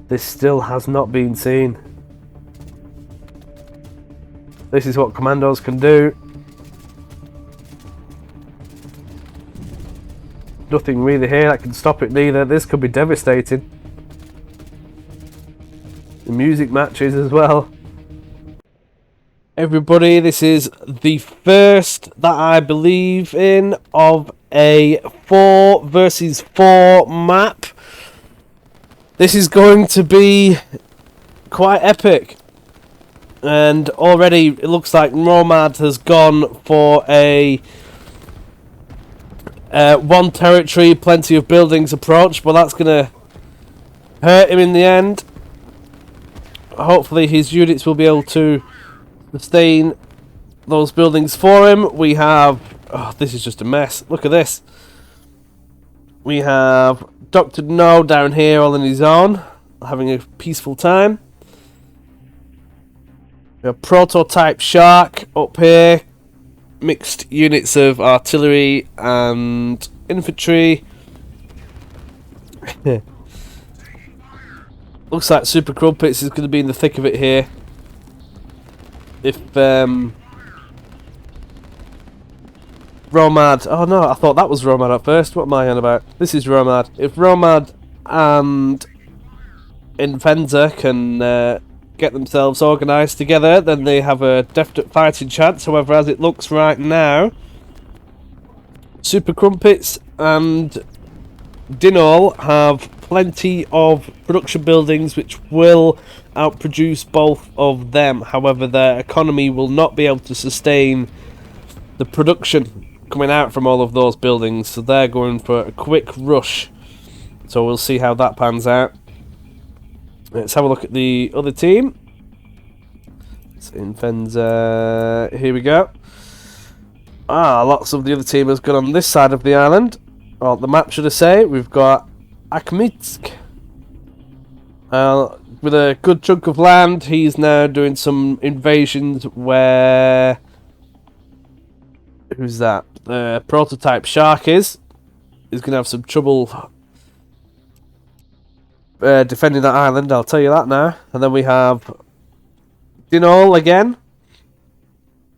This still has not been seen. This is what commandos can do. Nothing really here that can stop it neither. This could be devastating. The music matches as well. Everybody, this is the first that I believe in of a 4 versus 4 map. This is going to be quite epic. And already it looks like Nomad has gone for a one territory, plenty of buildings approach, but that's going to hurt him in the end. Hopefully his units will be able to sustain those buildings for him. We have... oh, this is just a mess. Look at this. We have Dr. No down here all on his own, having a peaceful time. We have Prototype Shark up here. Mixed units of artillery and infantry. Looks like Super Crumpets is going to be in the thick of it here. If Romad... oh no, I thought that was Romad at first. What am I on about? This is Romad. If Romad and Infenza can get themselves organised together, then they have a definite fighting chance. However, as it looks right now, Super Crumpets and Dinol have plenty of production buildings which will outproduce both of them. However, their economy will not be able to sustain the production coming out from all of those buildings, so they're going for a quick rush. So we'll see how that pans out. Let's have a look at the other team. It's Infenza. Here we go. Lots of the other team has gone on this side of the island. Well, the map, should I say. We've got Akhmitsk. With a good chunk of land, he's now doing some invasions where... who's that? Prototype Shark is. He's going to have some trouble defending that island, I'll tell you that now. And then we have Dinol again,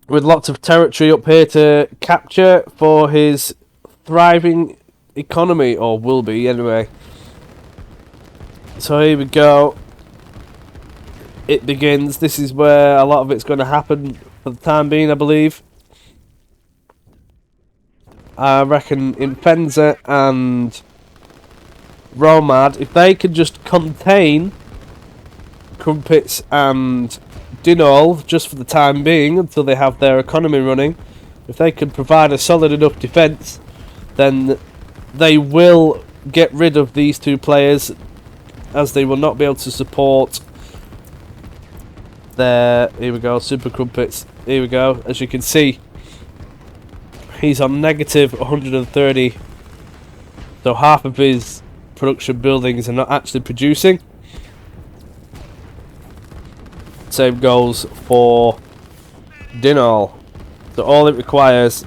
with lots of territory up here to capture for his thriving economy, or will be anyway. So here we go. It begins. This is where a lot of it's going to happen for the time being, I believe. I reckon Infenza and Romad, if they can just contain Crumpets and Dinol just for the time being until they have their economy running, if they can provide a solid enough defence, then they will get rid of these two players, as they will not be able to support their... here we go, Super Crumpets. Here we go. As you can see, he's on negative 130, so half of his production buildings are not actually producing. Same goes for Dinol. So all it requires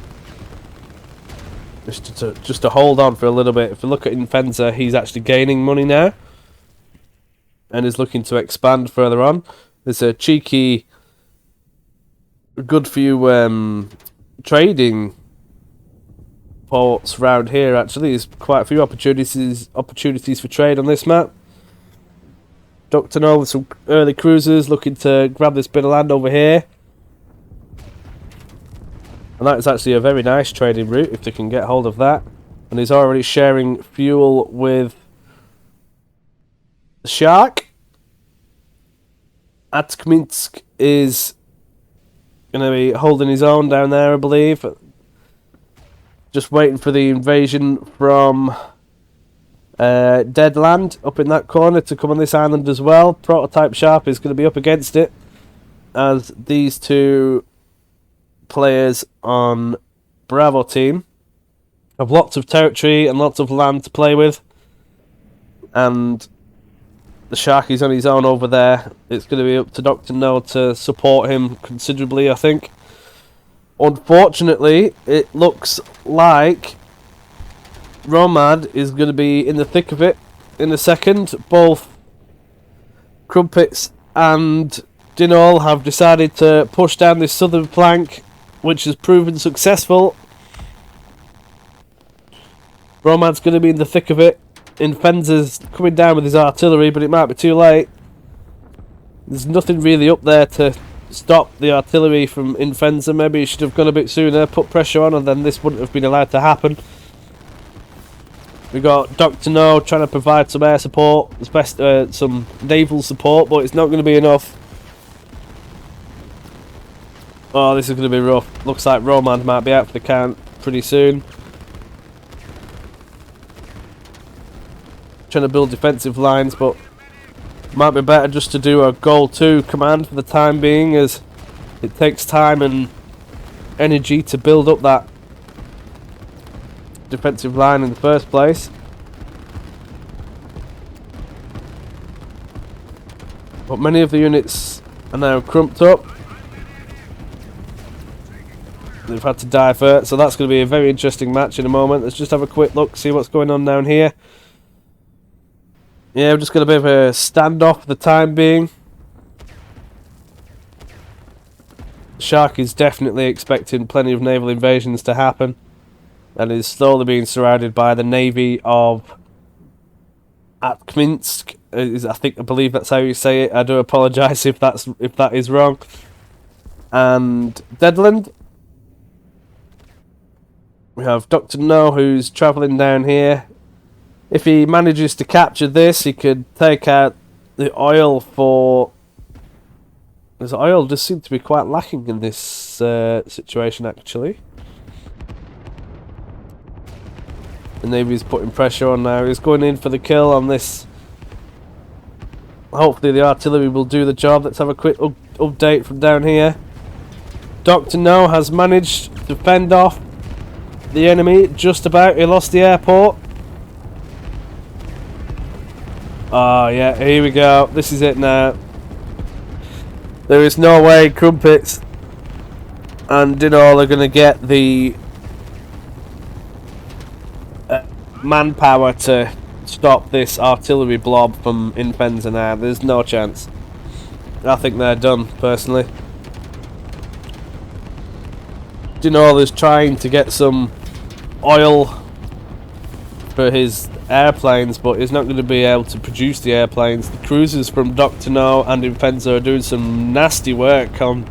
is just to hold on for a little bit. If you look at Infenza, he's actually gaining money now and is looking to expand further on. There's a cheeky, good few trading ports around here. Actually, there's quite a few opportunities for trade on this map. Dr. No with some early cruisers looking to grab this bit of land over here. And that is actually a very nice trading route if they can get hold of that. And he's already sharing fuel with the Shark. Akhmitsk is going to be holding his own down there, I believe. Just waiting for the invasion from Deadland up in that corner to come on this island as well. Prototype Sharp is going to be up against it, as these two players on Bravo team have lots of territory and lots of land to play with, and the Shark is on his own over there. It's going to be up to Dr. No to support him considerably, I think. Unfortunately, it looks like Romad is going to be in the thick of it in a second. Both Crumpets and Dinall have decided to push down this southern flank, which has proven successful. Romad's going to be in the thick of it. Infenzer's coming down with his artillery, but it might be too late. There's nothing really up there to stop the artillery from Infenza. Maybe he should have gone a bit sooner, put pressure on, and then this wouldn't have been allowed to happen. We got Dr. No trying to provide some air support, some naval support, but it's not going to be enough. Oh, this is going to be rough. Looks like Romand might be out for the count pretty soon. Trying to build defensive lines, but might be better just to do a goal 2 command for the time being, as it takes time and energy to build up that defensive line in the first place. But many of the units are now crumped up. They've had to divert, so that's going to be a very interesting match in a moment. Let's just have a quick look, see what's going on down here. Yeah, we've just got a bit of a standoff for the time being. Shark is definitely expecting plenty of naval invasions to happen, and is slowly being surrounded by the navy of Akminsk. I believe that's how you say it. I do apologise if that is wrong. And Deadland. We have Dr. No, who's travelling down here. If he manages to capture this, he could take out the oil for... This oil just seems to be quite lacking in this situation, actually. The Navy's putting pressure on now. He's going in for the kill on this. Hopefully the artillery will do the job. Let's have a quick update from down here. Dr. No has managed to fend off the enemy just about. He lost the airport. Oh yeah, here we go. This is it now. There is no way Crumpets and Dinall are going to get the manpower to stop this artillery blob from Infenza now. There's no chance. I think they're done, personally. Dinall is trying to get some oil for his airplanes, but he's not going to be able to produce the airplanes. The cruisers from Dr. No and Infenza are doing some nasty work on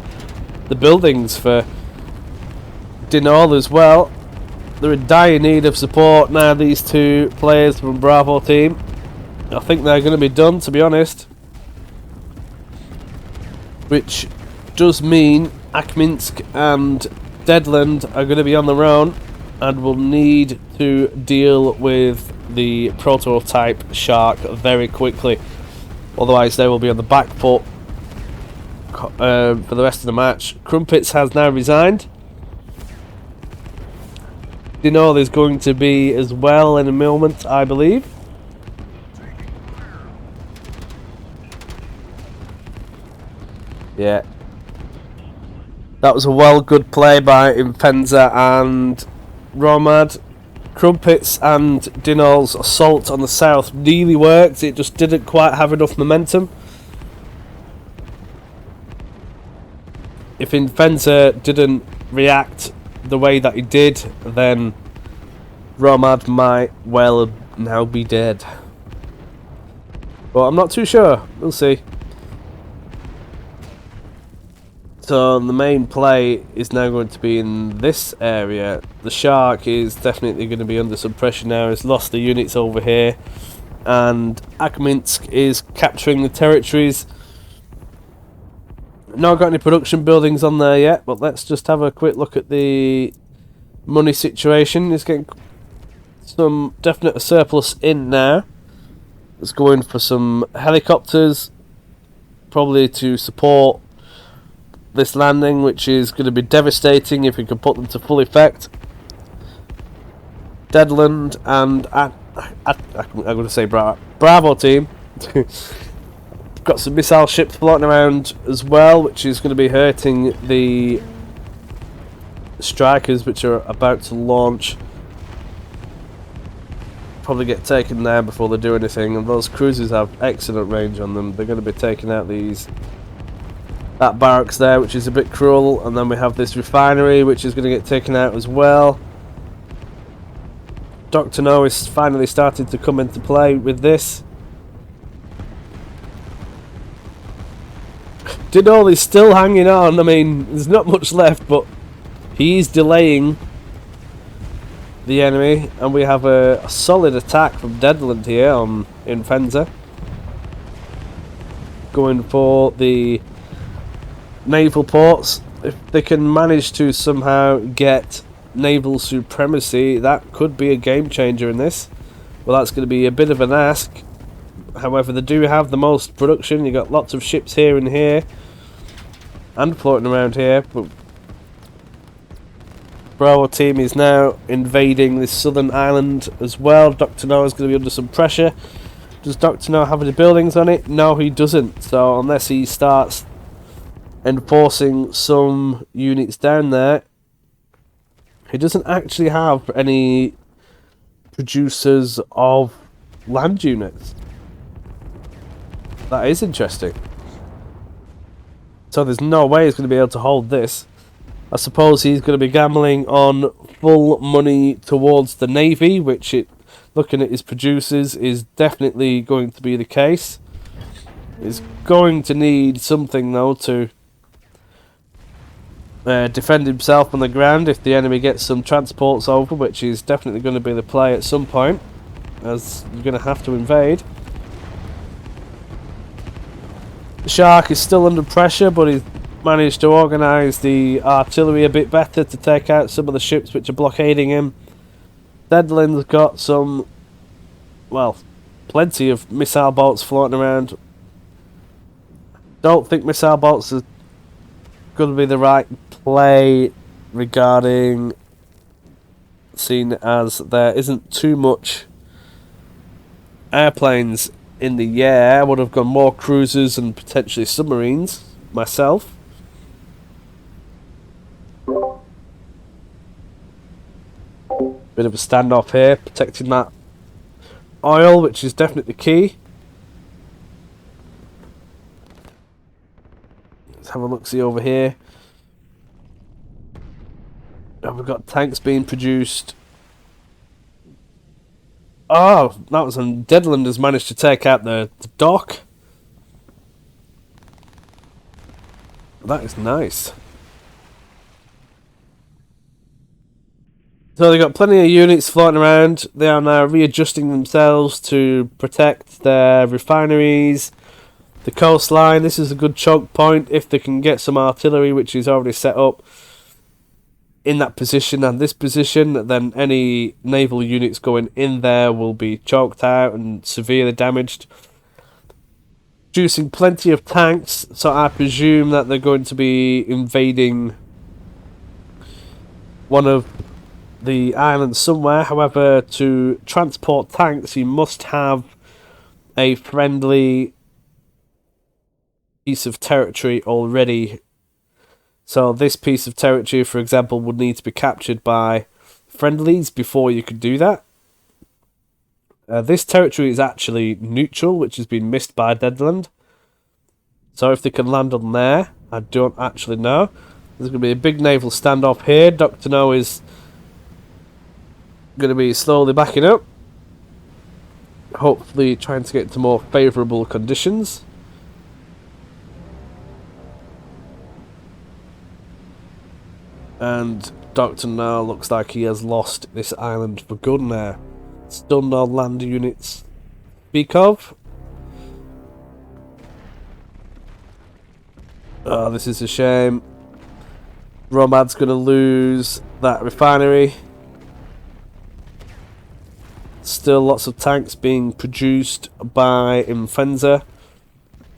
the buildings for Dinall as well. They're in dire need of support now, these two players from Bravo team. I think they're going to be done, to be honest. Which does mean Akminsk and Deadland are going to be on their own and will need to deal with the prototype Shark very quickly. Otherwise they will be on the back foot for the rest of the match. Crumpets has now resigned. Dinall is going to be as well in a moment, I believe. Yeah. That was a good play by Infenza and Romad. Crumpets and Dinall's assault on the south really worked. It just didn't quite have enough momentum. If Infenza didn't react the way that he did, then Romad might well now be dead. But I'm not too sure. We'll see. So the main play is now going to be in this area. The Shark is definitely going to be under some pressure now. He's lost the units over here, and Akminsk is capturing the territories. Not got any production buildings on there yet, but let's just have a quick look at the money situation. He's getting some definite surplus in now. Let's go in for some helicopters, probably to support this landing, which is going to be devastating if we can put them to full effect. Deadland and I'm going to say Bravo team got some missile ships floating around as well, which is going to be hurting the strikers, which are about to launch probably get taken down before they do anything, and those cruisers have excellent range on them. They're going to be taking out that barracks there, which is a bit cruel, and then we have this refinery, which is going to get taken out as well. Dr. No is finally starting to come into play with this. Dinol is still hanging on. I mean, there's not much left, but he's delaying the enemy, and we have a solid attack from Deadland here on Infenza, going for the naval ports. If they can manage to somehow get naval supremacy, that could be a game changer in this. Well, that's going to be a bit of an ask. However, they do have the most production. You got lots of ships here and here, and floating around here. But our team is now invading this southern island as well. Dr. No is going to be under some pressure. Does Dr. No have any buildings on it? No, he doesn't. So unless he starts enforcing some units down there, he doesn't actually have any producers of land units. That is interesting. So there's no way he's going to be able to hold this. I suppose he's going to be gambling on full money towards the Navy, which, looking at his producers, is definitely going to be the case. He's going to need something, though, to defend himself on the ground if the enemy gets some transports over, which is definitely going to be the play at some point, as you're going to have to invade. The Shark is still under pressure, but he's managed to organise the artillery a bit better to take out some of the ships which are blockading him. Deadland's got some, well, plenty of missile bolts floating around. Don't think missile bolts are going to be the right play regarding, seeing as there isn't too much airplanes in the air. I would have gone more cruisers and potentially submarines myself. Bit of a standoff here, protecting that oil, which is definitely key. Let's have a look-see over here. And we've got tanks being produced. Oh, that was on Deadland has managed to take out the dock. That is nice. So they've got plenty of units floating around. They are now readjusting themselves to protect their refineries, the coastline. This is a good choke point if they can get some artillery, which is already set up in that position and this position. Then any naval units going in there will be choked out and severely damaged. Producing plenty of tanks, so I presume that they're going to be invading one of the islands somewhere. However, to transport tanks, you must have a friendly piece of territory already. So this piece of territory, for example, would need to be captured by friendlies before you could do that. This territory is actually neutral, which has been missed by Deadland. So if they can land on there, I don't actually know. There's going to be a big naval standoff here. Dr. No is going to be slowly backing up, hopefully trying to get to more favourable conditions. And Dr. No looks like he has lost this island for good now. Still no land units speak of. Oh, this is a shame. Romad's going to lose that refinery. Still lots of tanks being produced by Infenza,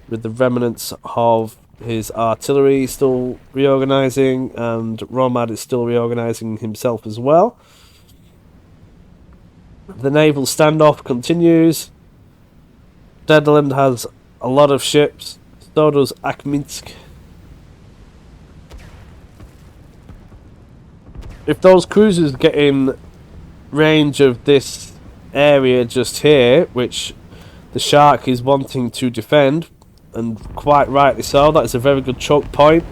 with the remnants of his artillery still reorganising, and Romad is still reorganising himself as well. The naval standoff continues. Deadland has a lot of ships, so does Akhminsk. If those cruisers get in range of this area just here, which the Shark is wanting to defend, and quite rightly so. That is a very good choke point,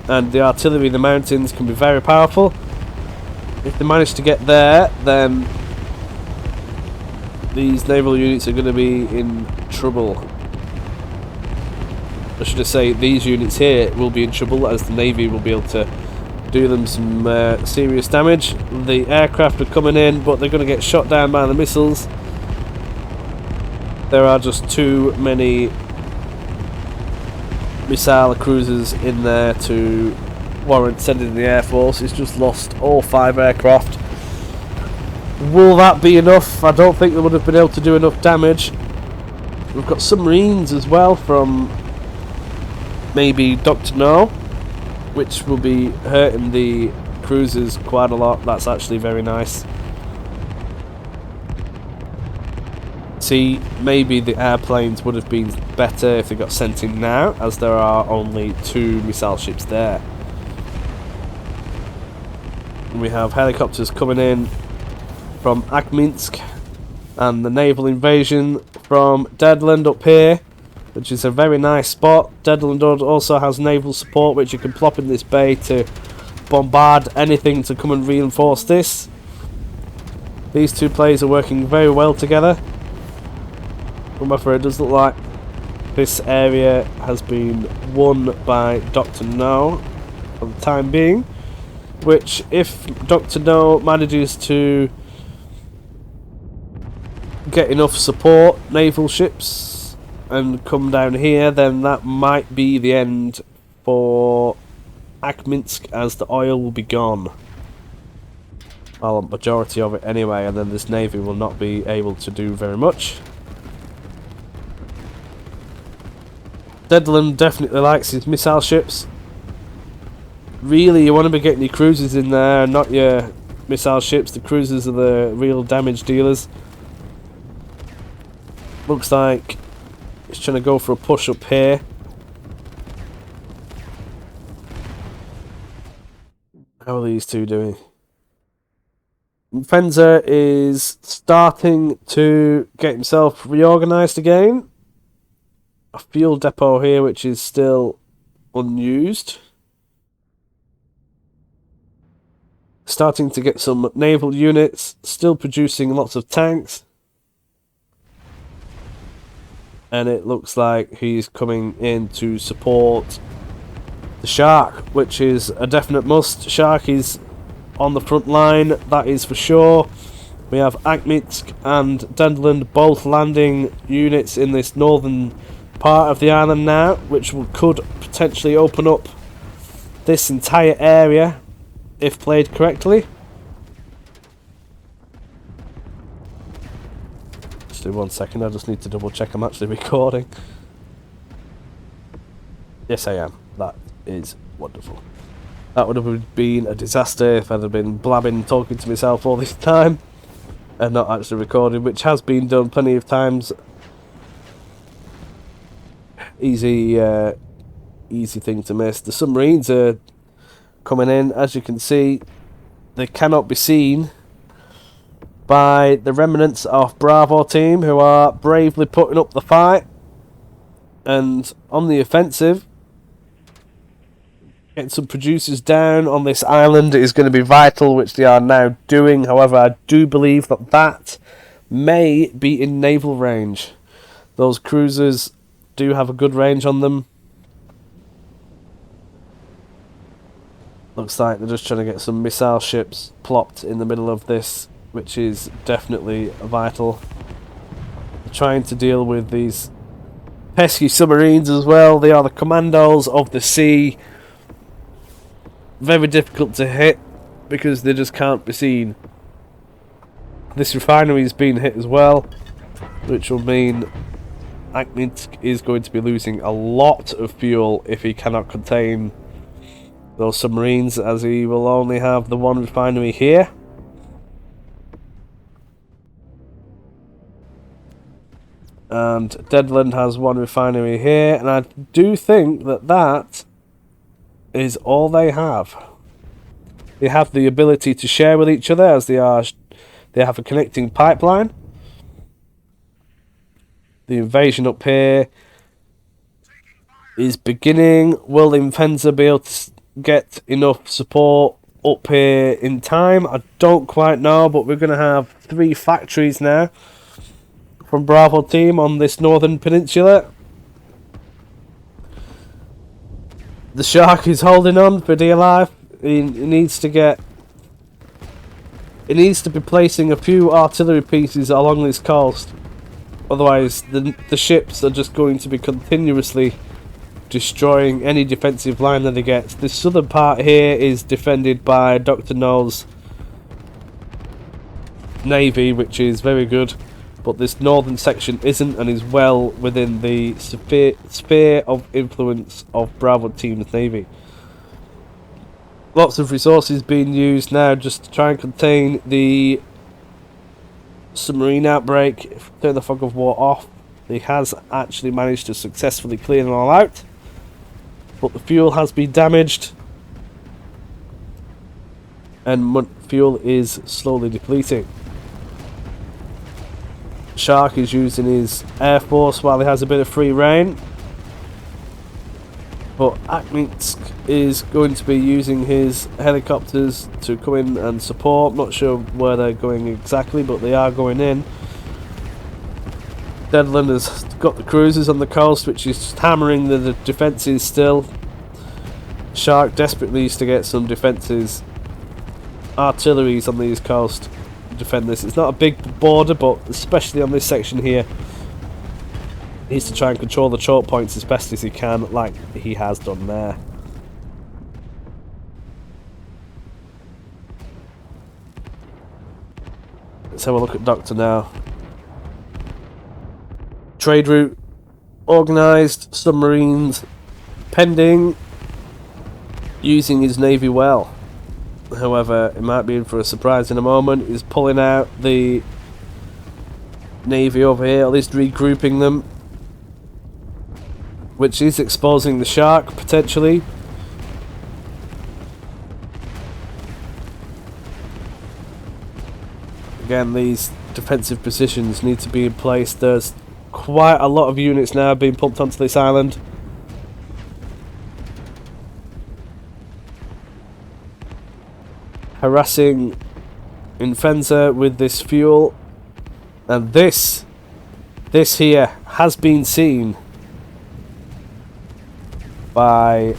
and the artillery in the mountains can be very powerful. If they manage to get there, then these naval units are going to be in trouble. I should say these units here will be in trouble, as the Navy will be able to do them some serious damage. The aircraft are coming in, but they're going to get shot down by the missiles. There are just too many missile cruisers in there to warrant sending the Air Force. It's just lost all 5 aircraft. Will that be enough? I don't think they would have been able to do enough damage. We've got submarines as well from maybe Dr. No, which will be hurting the cruisers quite a lot. That's actually very nice. See, maybe the airplanes would have been better if they got sent in now, as there are only 2 missile ships there. We have helicopters coming in from Akminsk, and the naval invasion from Deadland up here, which is a very nice spot. Deadland also has naval support, which you can plop in this bay to bombard anything to come and reinforce this. These 2 players are working very well together. However, it does look like this area has been won by Dr. No for the time being, which, if Dr. No manages to get enough support naval ships and come down here, then that might be the end for Akminsk, as the oil will be gone. Well, a majority of it anyway, and then this navy will not be able to do very much. Deadland definitely likes his missile ships. Really, you want to be getting your cruisers in there, not your missile ships. The cruisers are the real damage dealers. Looks like he's trying to go for a push up here. How are these 2 doing? Fenzer is starting to get himself reorganised again. A fuel depot here which is still unused. Starting to get some naval units, still producing lots of tanks. And it looks like he's coming in to support the Shark, which is a definite must. Shark is on the front line, that is for sure. We have Akminsk and Deadland both landing units in this northern part of the island now, which could potentially open up this entire area if played correctly. Just do 1 second, I just need to double check I'm actually recording. Yes, I am. That is wonderful. That would have been a disaster if I'd have been blabbing, talking to myself all this time and not actually recording, which has been done plenty of times. Easy thing to miss. The submarines are coming in. As you can see, they cannot be seen by the remnants of Bravo team, who are bravely putting up the fight and on the offensive. Getting some producers down on this island is going to be vital, which they are now doing. However, I do believe that may be in naval range. Those cruisers do have a good range on them. Looks like they're just trying to get some missile ships plopped in the middle of this, which is definitely vital. They're trying to deal with these pesky submarines as well. They are the commandos of the sea. Very difficult to hit because they just can't be seen. This refinery is being hit as well, which will mean Akminsk is going to be losing a lot of fuel if he cannot contain those submarines, as he will only have the 1 refinery here. And Deadland has 1 refinery here, and I do think that is all they have. They have the ability to share with each other, as they are They have a connecting pipeline. The invasion up here is beginning. Will Infenza be able to get enough support up here in time? I don't quite know, but we're going to have 3 factories now from Bravo team on this northern peninsula. The Shark is holding on for dear life. He needs to get... He needs to be placing a few artillery pieces along this coast. Otherwise, the ships are just going to be continuously destroying any defensive line that they get. This southern part here is defended by Dr. No's navy, which is very good. But this northern section isn't, and is well within the sphere of influence of Bravo Team's navy. Lots of resources being used now just to try and contain the submarine outbreak. Turn the fog of war off. He has actually managed to successfully clear them all out, but the fuel has been damaged, and fuel is slowly depleting. Shark is using his air force while he has a bit of free reign, but Akminsk is going to be using his helicopters to come in and support. Not sure where they're going exactly, but they are going in. Deadland has got the cruisers on the coast, which is hammering the defences still. Shark desperately needs to get some defences, artilleries on the east coast to defend this. It's not a big border, but especially on this section here, he needs to try and control the choke points as best as he can, like he has done there. Let's have a look at Doctor now. Trade route organised, submarines pending, using his navy well. However, it might be in for a surprise in a moment. He's pulling out the navy over here, at least regrouping them, which is exposing the Shark potentially. Again, these defensive positions need to be in place. There's quite a lot of units now being pumped onto this island. Harassing Infenza with this fuel, and this here has been seen by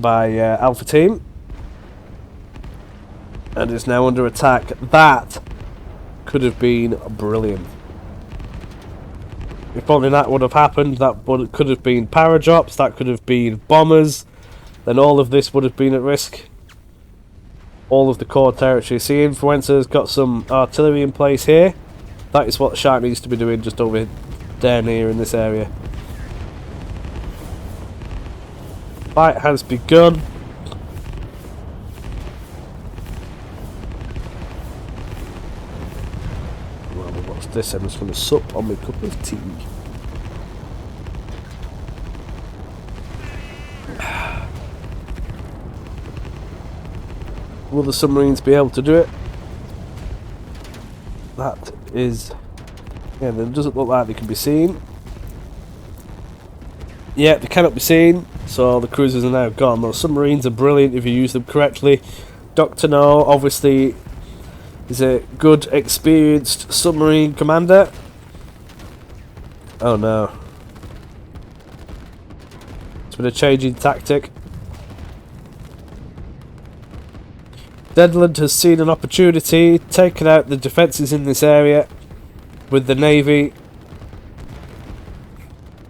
Alpha Team, and is now under attack. That could have been brilliant. If only that would have happened. Could have been paradrops, that could have been bombers, then all of this would have been at risk. All of the core territory. See, Influenza's got some artillery in place here. That is what Shark needs to be doing just over there near in this area. Fight has begun. Well, what's this? I'm just going to sup on my cup of tea. Will the submarines be able to do it? That is... yeah, it doesn't look like they can be seen. Yeah, they cannot be seen, so the cruisers are now gone. Those submarines are brilliant if you use them correctly. Dr. No, obviously, is a good, experienced submarine commander. Oh no. It's been a change in tactic. Deadland has seen an opportunity, taken out the defences in this area with the navy,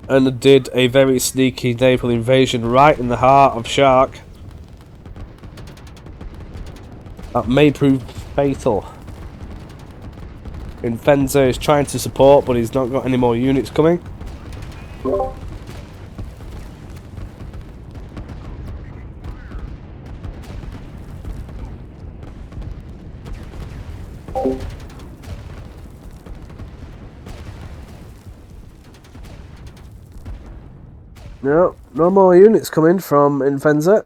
and did a very sneaky naval invasion right in the heart of Shark. That may prove fatal. Infenza is trying to support, but he's not got any more units coming. No more units coming from Infenza.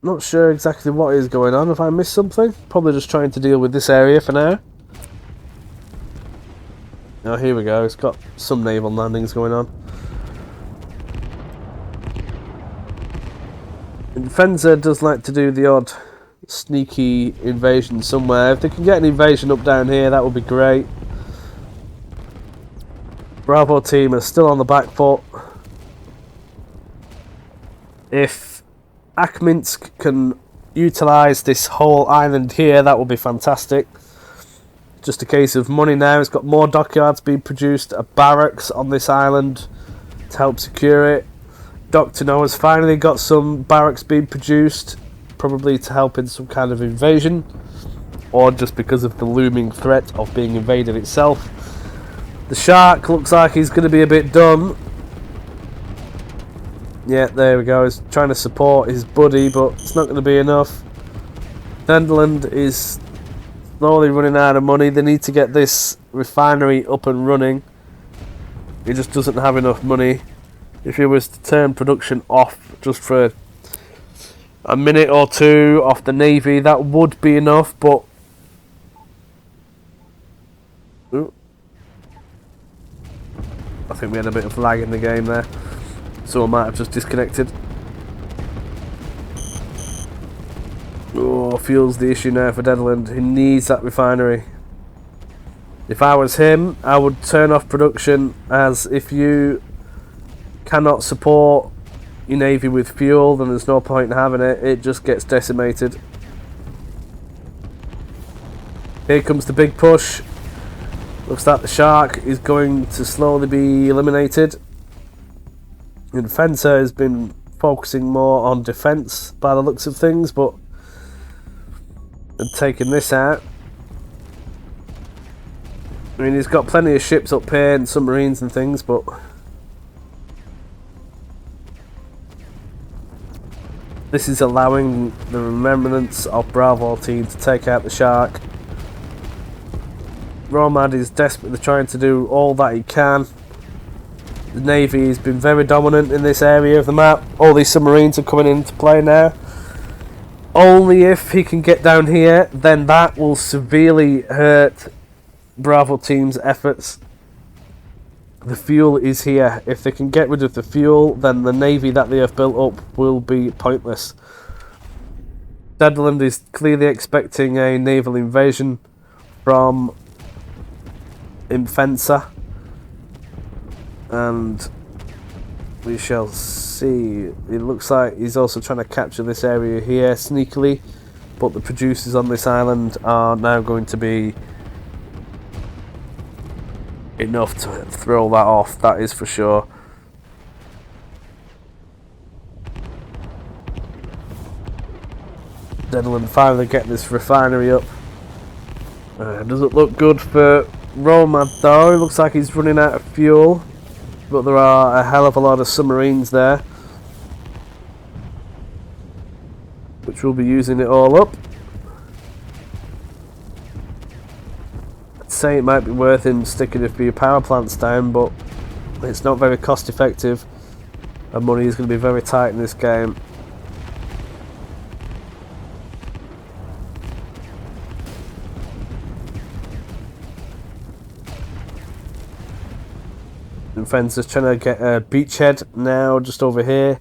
Not sure exactly what is going on. If I missed something, probably just trying to deal with this area for now. Oh, here we go. It's got some naval landings going on. Fenza does like to do the odd sneaky invasion somewhere. If they can get an invasion up down here, that would be great. Bravo team are still on the back foot. If Akminsk can utilise this whole island here, that would be fantastic. Just a case of money now. It's got more dockyards being produced, a barracks on this island to help secure it. Dr. Noah's finally got some barracks being produced, probably to help in some kind of invasion, or just because of the looming threat of being invaded itself. The shark looks like he's going to be a bit done. Yeah, there we go. He's trying to support his buddy, but it's not going to be enough. Netherlands is slowly running out of money. They need to get this refinery up and running. He just doesn't have enough money. If he was to turn production off just for a minute or two off the Navy, that would be enough, but... Ooh. I think we had a bit of lag in the game there, so I might have just disconnected. Oh, fuel's the issue now for Netherlands. He needs that refinery. If I was him, I would turn off production, as if you cannot support your navy with fuel, then there's no point in having it. It just gets decimated. Here comes the big push. Looks like the shark is going to slowly be eliminated. And Fencer has been focusing more on defence by the looks of things, but taking this out. I mean, he's got plenty of ships up here and submarines and things, but this is allowing the remembrance of Bravo team to take out the shark. Romad is desperately trying to do all that he can. The Navy has been very dominant in this area of the map. All these submarines are coming into play now. Only if he can get down here, then that will severely hurt Bravo team's efforts. The fuel is here. If they can get rid of the fuel, then the navy that they have built up will be pointless. Netherlands is clearly expecting a naval invasion from Infensa, and we shall see. It looks like he's also trying to capture this area here sneakily, but the producers on this island are now going to be enough to throw that off, that is for sure. Netherlands finally get this refinery up. Doesn't look good for Romad though. It looks like he's running out of fuel, but there are a hell of a lot of submarines there, which will be using it all up. Say it might be worth him sticking a few power plants down, but it's not very cost effective, and money is going to be very tight in this game. And Fencer's trying to get a beachhead now just over here.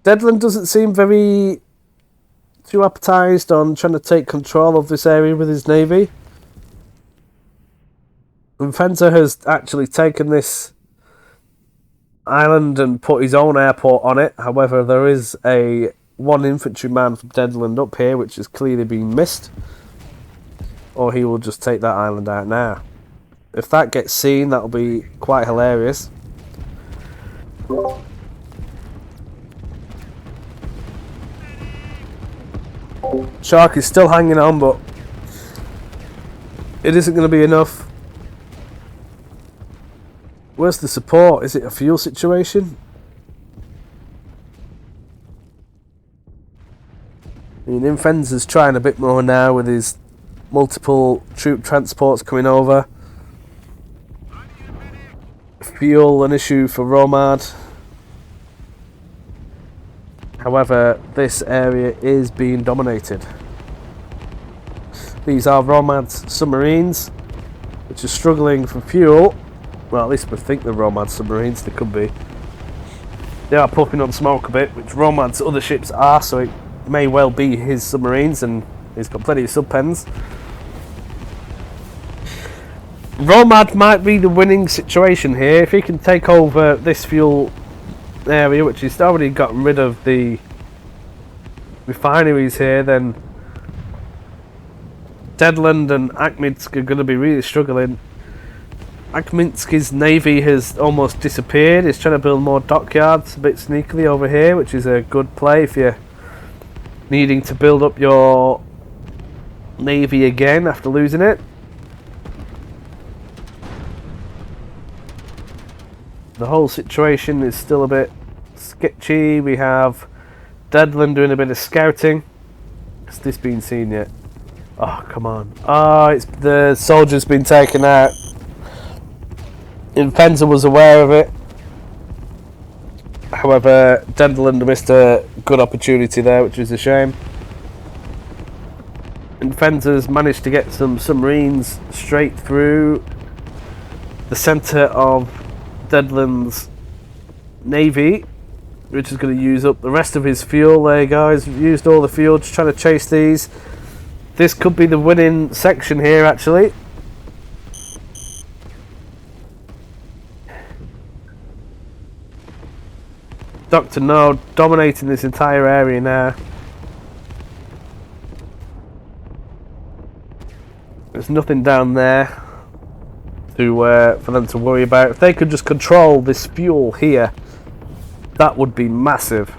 Netherlands doesn't seem very too appetised on trying to take control of this area with his navy. And Fencer has actually taken this island and put his own airport on it. However, there is a one infantryman from Netherlands up here, which has clearly been missed, or he will just take that island out now. If that gets seen, that'll be quite hilarious. Shark is still hanging on, but it isn't going to be enough. Where's the support? Is it a fuel situation? I mean, Infenza's trying a bit more now with his multiple troop transports coming over. Fuel an issue for Romad. However, this area is being dominated. These are Romad's submarines, which are struggling for fuel. Well, at least we think they're Romad's submarines, they could be. They are puffing on smoke a bit, which Romad's other ships are, so it may well be his submarines, and he's got plenty of sub-pens. Romad might be the winning situation here. If he can take over this fuel area, which he's already gotten rid of the refineries here, then Deadland and Akhminsk are going to be really struggling. Akhminsk's navy has almost disappeared. He's trying to build more dockyards a bit sneakily over here, which is a good play if you're needing to build up your navy again after losing it. The whole situation is still a bit sketchy. We have Deadland doing a bit of scouting. Has this been seen yet? Oh, come on. Oh, it's the soldier's been taken out. Infenza was aware of it. However, Deadland missed a good opportunity there, which is a shame. Infenza's managed to get some submarines straight through the centre of Deadland's navy, which is going to use up the rest of his fuel. There you go, he's used all the fuel, just trying to chase these. This could be the winning section here, actually. Dr. No dominating this entire area now. There's nothing down there to for them to worry about. If they could just control this fuel here, that would be massive.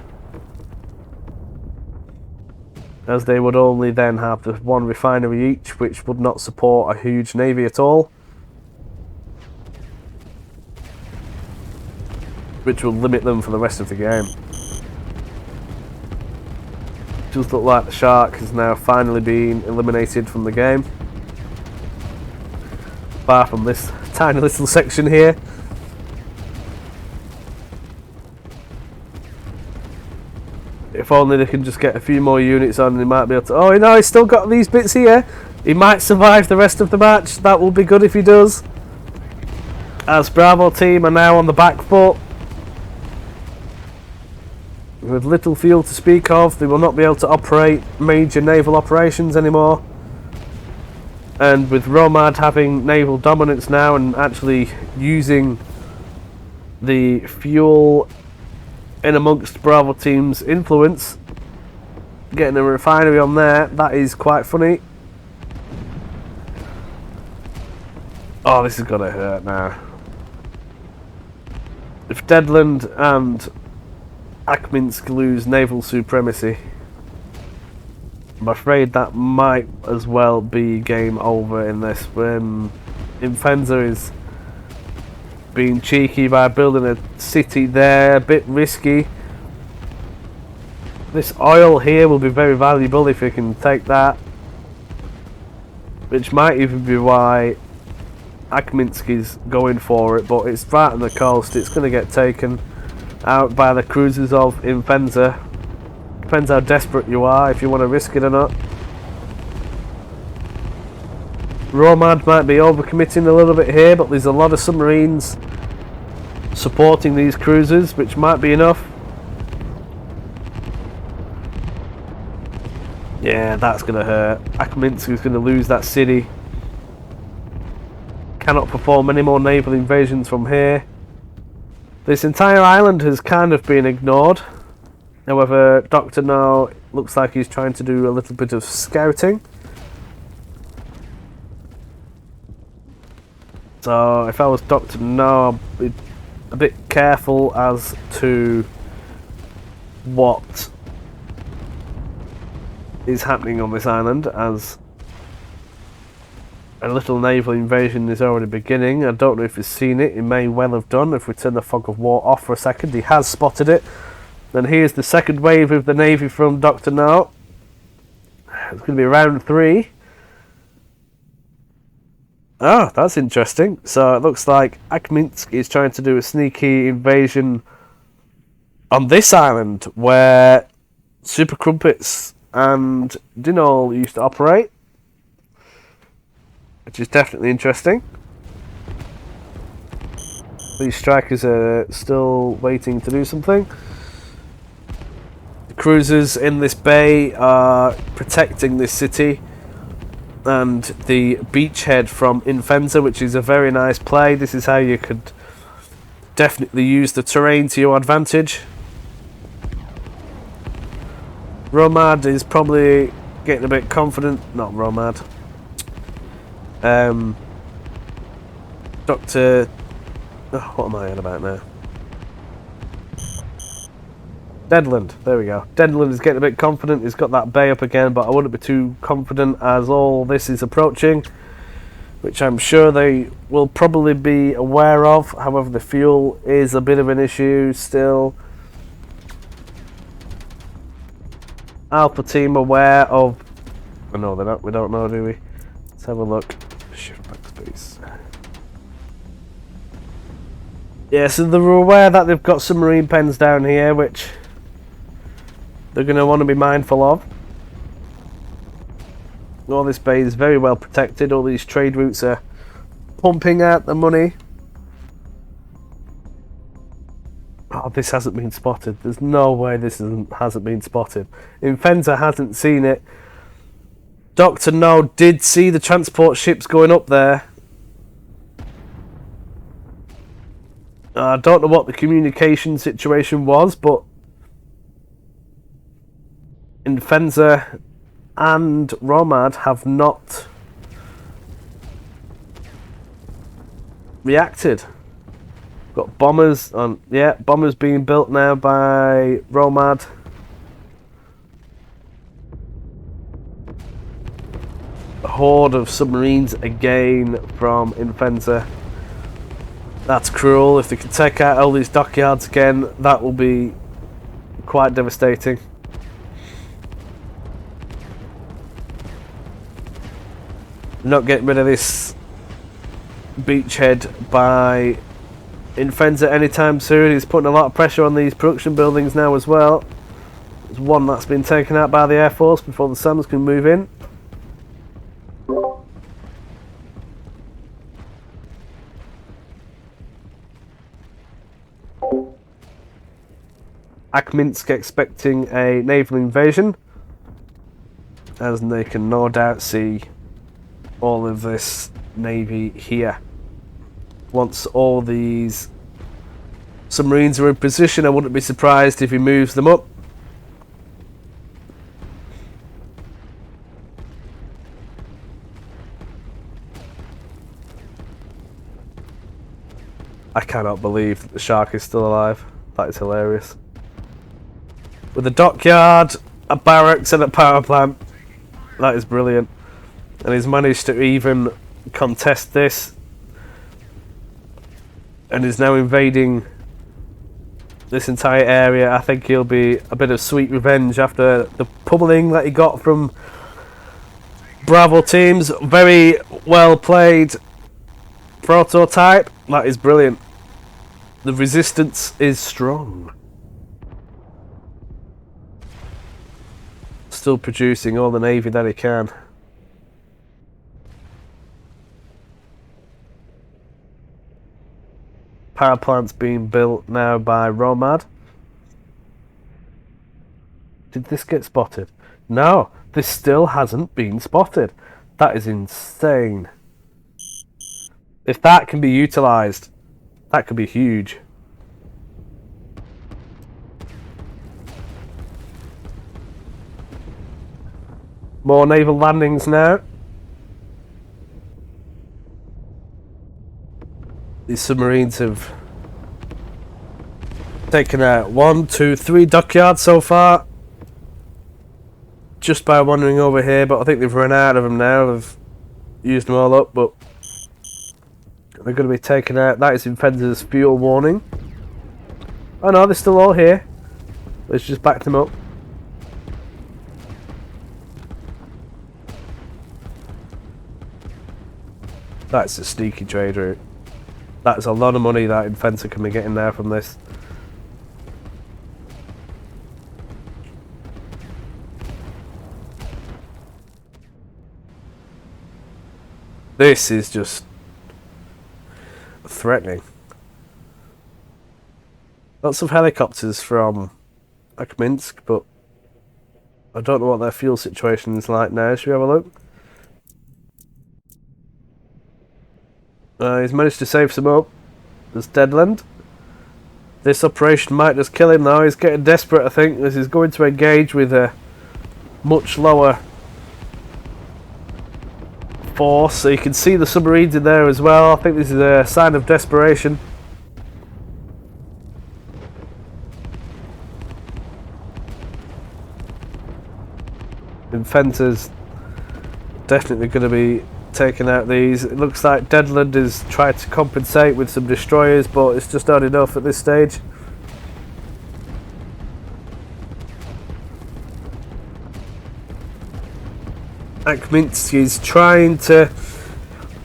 As they would only then have the one refinery each, which would not support a huge navy at all. Which will limit them for the rest of the game. It does look like the shark has now finally been eliminated from the game. Apart from this tiny little section here. If only they can just get a few more units on, they might be able to... Oh, no, he's still got these bits here. He might survive the rest of the match. That will be good if he does. As Bravo team are now on the back foot. With little fuel to speak of, they will not be able to operate major naval operations anymore. And with Romad having naval dominance now and actually using the fuel in amongst Bravo team's influence, getting a refinery on there, that is quite funny. Oh, this is gonna hurt now. If Deadland and Akhminsk lose naval supremacy, I'm afraid that might as well be game over in this. When Infenza is being cheeky by building a city there, a bit risky. This oil here will be very valuable if you can take that, which might even be why Akhminsk is going for it, but it's right on the coast. It's going to get taken out by the cruisers of Infenza. Depends how desperate you are, if you want to risk it or not. Romad might be overcommitting a little bit here, but there's a lot of submarines supporting these cruisers, which might be enough. Yeah, that's going to hurt. Akhminsk is going to lose that city. Cannot perform any more naval invasions from here. This entire island has kind of been ignored. However, Dr. No looks like he's trying to do a little bit of scouting. So if I was Dr. No, I'd be a bit careful as to what is happening on this island, as a little naval invasion is already beginning. I don't know if he's seen it. He may well have done. If we turn the fog of war off for a second, he has spotted it. Then here's the second wave of the navy from Dr. No. It's going to be round 3. Oh, that's interesting. So it looks like Akhminsk is trying to do a sneaky invasion on this island, where Super Crumpets and Dinol used to operate, which is definitely interesting. These strikers are still waiting to do something. The cruisers in this bay are protecting this city, and the beachhead from Infenza, which is a very nice play. This is how you could definitely use the terrain to your advantage. Romad is probably getting a bit confident. Not Romad. Dr. Oh, what am I on about now? Deadland. There we go. Deadland is getting a bit confident. He's got that bay up again, but I wouldn't be too confident as all this is approaching, which I'm sure they will probably be aware of. However, the fuel is a bit of an issue still. Alpha team aware of... Oh no, they're not. We don't know, do we? Let's have a look. Shift backspace. Yeah, so they're aware that they've got submarine pens down here, which they're going to want to be mindful of. All this bay is very well protected. All these trade routes are pumping out the money. Oh, this hasn't been spotted. There's no way this hasn't been spotted. Infenza hasn't seen it. Dr. No did see the transport ships going up there. I don't know what the communication situation was, but Infenza and Romad have not reacted. Got bombers on, yeah, bombers being built now by Romad. A horde of submarines again from Infenza. That's cruel. If they can take out all these dockyards again, that will be quite devastating. Not getting rid of this beachhead by Infenza anytime soon. He's putting a lot of pressure on these production buildings now as well. There's one that's been taken out by the Air Force before the SAMs can move in. Akminsk expecting a naval invasion, as they can no doubt see all of this navy here. Once all these submarines are in position, I wouldn't be surprised if he moves them up. I cannot believe that the shark is still alive. That is hilarious. With a dockyard, a barracks and a power plant. That is brilliant. And he's managed to even contest this. And is now invading this entire area. I think he'll be a bit of sweet revenge after the pummeling that he got from Bravo teams. Very well played prototype. That is brilliant. The resistance is strong. Still producing all the navy that he can. Power plant's being built now by Romad. Did this get spotted? No, this still hasn't been spotted. That is insane. If that can be utilised, that could be huge. More naval landings now. These submarines have taken out 1, 2, 3 dockyards so far. Just by wandering over here, but I think they've run out of them now. They've used them all up, but they're going to be taken out. That is Infenza's fuel warning. Oh no, they're still all here. Let's just back them up. That's a sneaky trade route. That's a lot of money that Infenza can be getting there from this. This is just threatening. Lots of helicopters from Akminsk, but I don't know what their fuel situation is like now. Should we have a look? He's managed to save some up. There's Deadland. This operation might just kill him now. He's getting desperate, I think, as he's going to engage with a much lower force. So you can see the submarines in there as well. I think this is a sign of desperation. Infentor's definitely going to be taking out these. It looks like Deadland is trying to compensate with some destroyers, but it's just not enough at this stage. Akminsk is trying to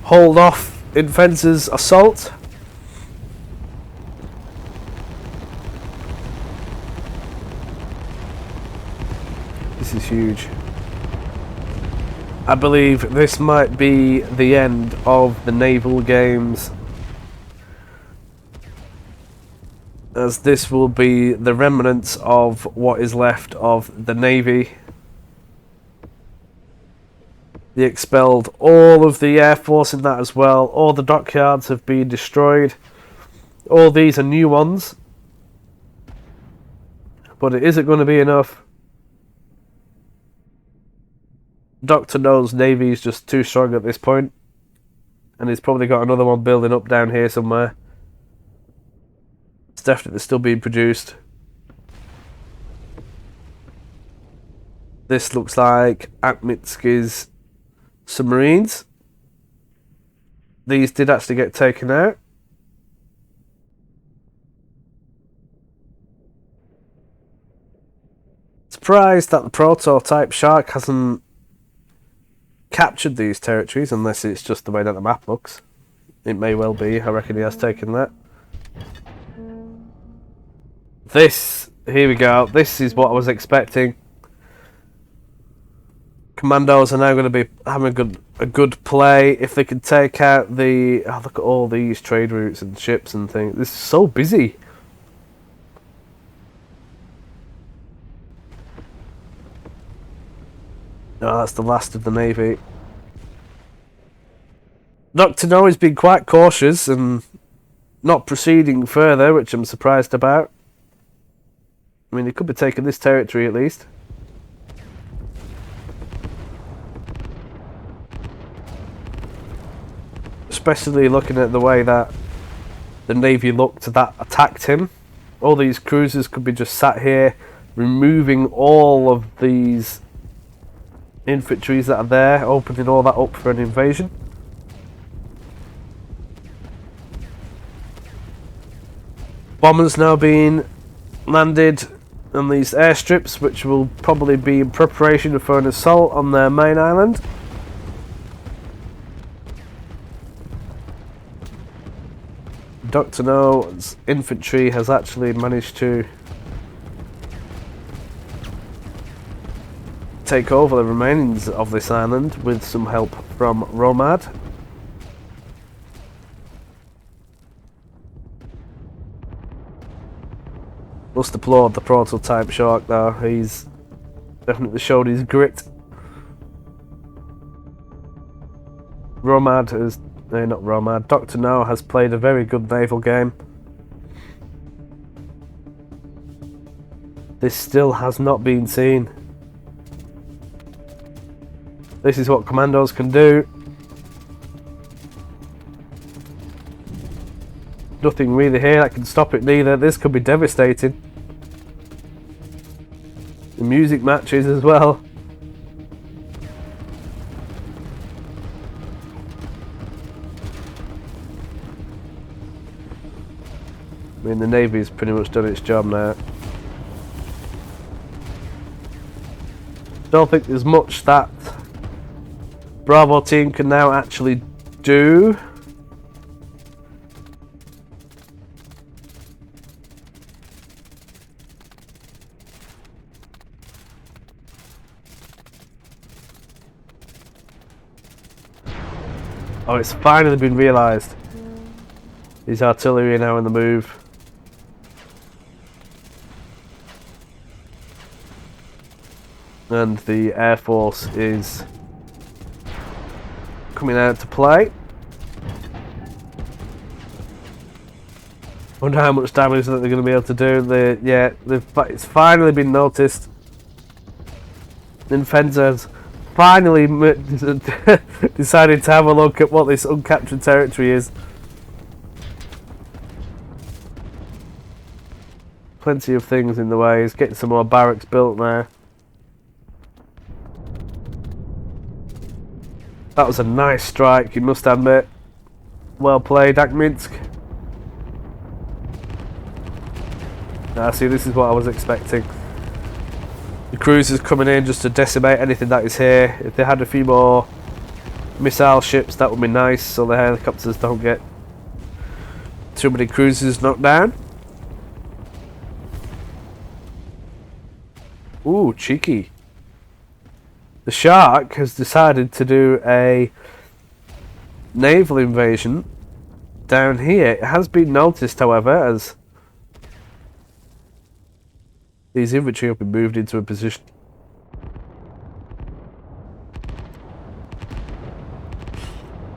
hold off Infentor's assault. This is huge. I believe this might be the end of the naval games, as this will be the remnants of what is left of the Navy. They expelled all of the Air Force in that as well. All the dockyards have been destroyed. All these are new ones, but it isn't going to be enough. Dr. No's Navy is just too strong at this point, and he's probably got another one building up down here somewhere. It's definitely still being produced. This looks like Akminsk's submarines. These did actually get taken out. Surprised that the prototype Shark hasn't captured these territories, unless it's just the way that the map looks. It may well be. I reckon he has taken that. Here we go. This is what I was expecting. Commandos are now going to be having a good play if they can take out the... Oh, look at all these trade routes and ships and things. This is so busy. Oh, that's the last of the Navy. Dr. No has been quite cautious and not proceeding further, which I'm surprised about. I mean, he could be taking this territory at least. Especially looking at the way that the Navy looked that attacked him. All these cruisers could be just sat here, removing all of these infantries that are there, opening all that up for an invasion. Bombers now being landed on these airstrips, which will probably be in preparation for an assault on their main island. Dr. No's infantry has actually managed to take over the remains of this island with some help from Romad. Must applaud the prototype Shark though. He's definitely showed his grit. Romad is... not Romad. Dr. No has played a very good naval game. This still has not been seen. This is what commandos can do. Nothing really here that can stop it neither. This could be devastating. The music matches as well. I mean, the Navy's pretty much done its job now. Don't think there's much that Bravo team can now actually do. Oh, it's finally been realised. His artillery are now in the move. And the Air Force is coming out to play. Wonder how much damage that they're going to be able to do. It's finally been noticed. Infenza's finally decided to have a look at what this uncaptured territory is. Plenty of things in the way. He's getting some more barracks built now. That was a nice strike, you must admit. Well played, Akminsk. See, this is what I was expecting. The cruisers coming in just to decimate anything that is here. If they had a few more missile ships, that would be nice, so the helicopters don't get too many cruisers knocked down. Ooh, cheeky. The Shark has decided to do a naval invasion down here. It has been noticed, however, as these infantry have been moved into a position.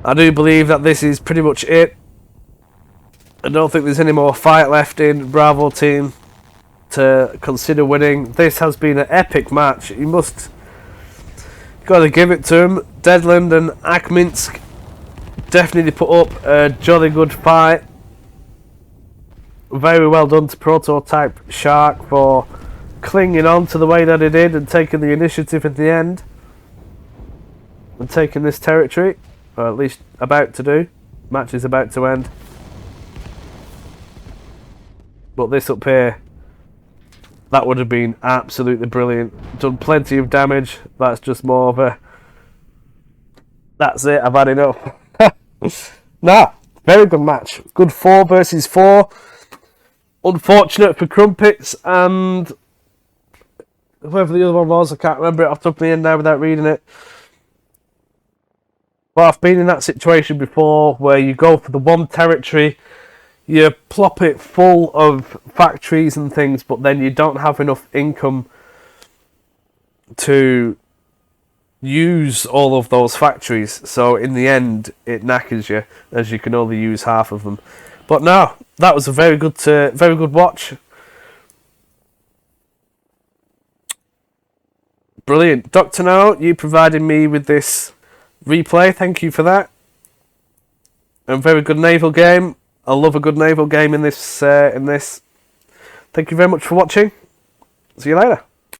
I do believe that this is pretty much it. I don't think there's any more fight left in Bravo team to consider winning. This has been an epic match. You must got to give it to him. Deadland and Akminsk definitely put up a jolly good fight. Very well done to Prototype Shark for clinging on to the way that he did and taking the initiative at the end and taking this territory, or at least about to do. Match is about to end, but this up here, that would have been absolutely brilliant. Done plenty of damage. That's just more of a that's it, I've had enough. Nah, very good match. Good 4 versus 4. Unfortunate for Crumpets and whoever the other one was, I can't remember it off the top of my head now without reading it. But I've been in that situation before where you go for the one territory, you plop it full of factories and things, but then you don't have enough income to use all of those factories. So in the end, it knackers you, as you can only use half of them. But no, that was a very good watch. Brilliant. Dr. No, you provided me with this replay. Thank you for that. A very good naval game. I love a good naval game in this. Thank you very much for watching. See you later.